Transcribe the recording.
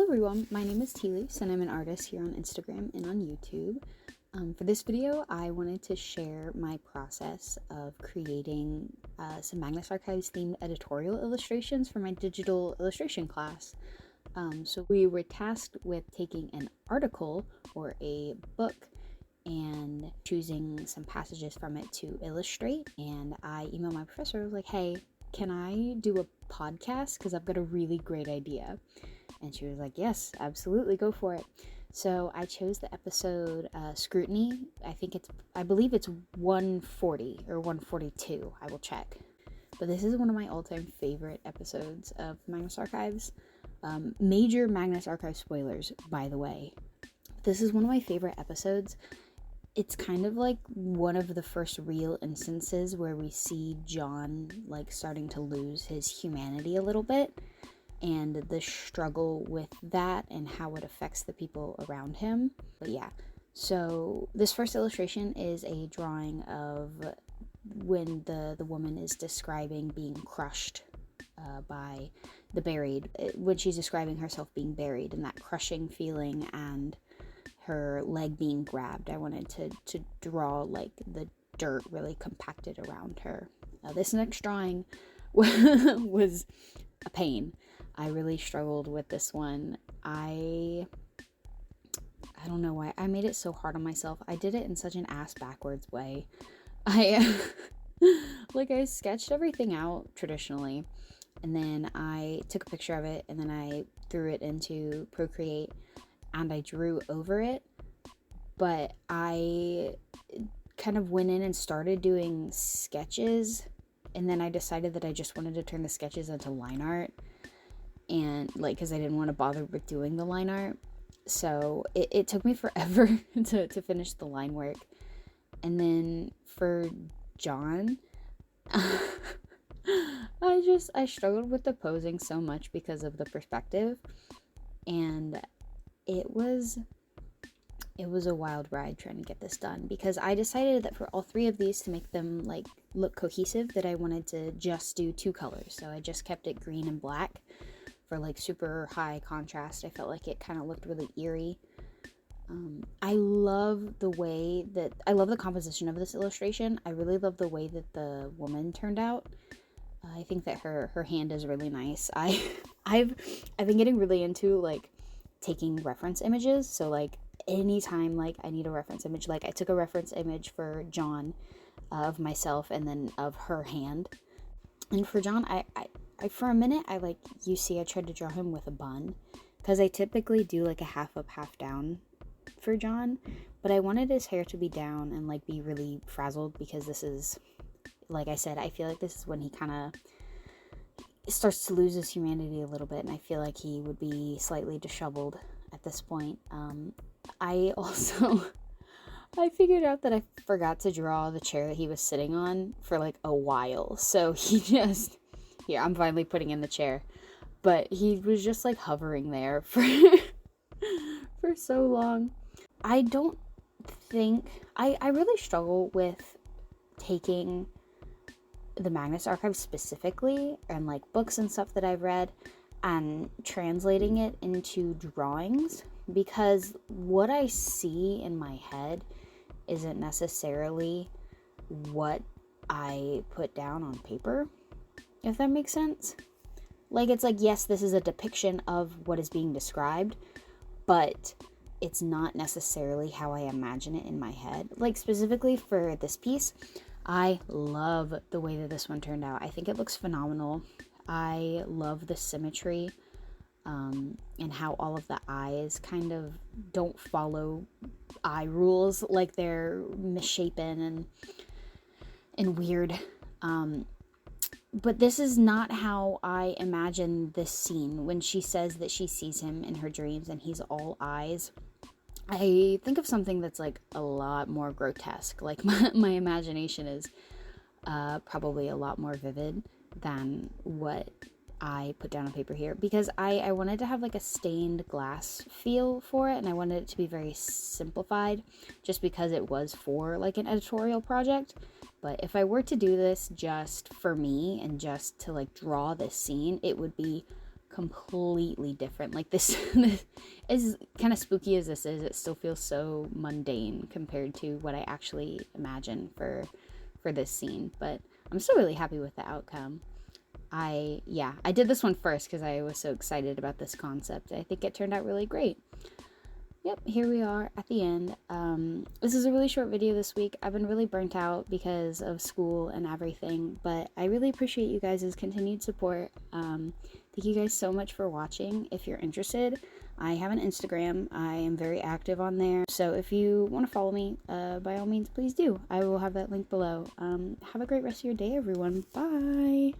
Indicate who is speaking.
Speaker 1: everyone, my name is Teelise and I'm an artist here on Instagram and on YouTube. For this video, I wanted to share my process of creating some Magnus Archives themed editorial illustrations for my digital illustration class. So we were tasked with taking an article or a book and choosing some passages from it to illustrate, and I emailed my professor. I was like, hey, can I do a podcast? Because I've got a really great idea. And she was like, yes, absolutely, go for it. So I chose the episode Scrutiny. I believe it's 140 or 142. I will check. But this is one of my all-time favorite episodes of Magnus Archives. Major Magnus Archives spoilers, by the way. This is one of my favorite episodes. It's kind of like one of the first real instances where we see John starting to lose his humanity a little bit, and the struggle with that and how it affects the people around him. But yeah, so this first illustration is a drawing of when the woman is describing being crushed by the buried, when she's describing herself being buried and that crushing feeling and her leg being grabbed. I wanted to draw the dirt really compacted around her. This next drawing was a pain. I really struggled with this one. I don't know why I made it so hard on myself. I did it in such an ass backwards way. I sketched everything out traditionally, and then I took a picture of it, and then I threw it into Procreate and I drew over it. But I kind of went in and started doing sketches, and then I decided that I just wanted to turn the sketches into line art, and because I didn't want to bother with doing the line art. So it took me forever to finish the line work. And then for John, I struggled with the posing so much because of the perspective, and it was a wild ride trying to get this done, because I decided that for all three of these, to make them look cohesive, that I wanted to just do two colors. So I just kept it green and black for super high contrast. I felt like it kind of looked really eerie. I love the composition of this illustration. I really love the way that the woman turned out. I think that her hand is really nice. I've been getting really into taking reference images. So anytime I need a reference image, I took a reference image for John of myself and then of her hand. And for John, I for a minute I tried to draw him with a bun, because I typically do a half up, half down for John, but I wanted his hair to be down and be really frazzled, because this is, like I said, I feel like this is when he kind of starts to lose his humanity a little bit, and I feel like he would be slightly disheveled at this point. I figured out that I forgot to draw the chair that he was sitting on for a while, so he just, here, I'm finally putting in the chair, but he was just hovering there for for so long. I don't think, I really struggle with taking the Magnus Archives specifically, and books and stuff that I've read, and translating it into drawings, because what I see in my head isn't necessarily what I put down on paper, if that makes sense. It's yes, this is a depiction of what is being described, but it's not necessarily how I imagine it in my head. Specifically for this piece, I love the way that this one turned out. I think it looks phenomenal. I love the symmetry, and how all of the eyes kind of don't follow eye rules, they're misshapen and weird. But this is not how I imagine this scene. When she says that she sees him in her dreams and he's all eyes, I think of something that's a lot more grotesque. My imagination is probably a lot more vivid than what I put down on paper here, because I wanted to have a stained glass feel for it, and I wanted it to be very simplified, just because it was for an editorial project. But if I were to do this just for me and just to draw this scene, it would be completely different. Like this is kind of spooky as this is, it still feels so mundane compared to what I actually imagined for this scene, but I'm still really happy with the outcome. I did this one first because I was so excited about this concept. I think it turned out really great. Yep, here we are at the end. This is a really short video this week. I've been really burnt out because of school and everything, but I really appreciate you guys' continued support. Thank you guys so much for watching. If you're interested, I have an Instagram. I am very active on there, so if you want to follow me, by all means, please do. I will have that link below. Have a great rest of your day, everyone. Bye!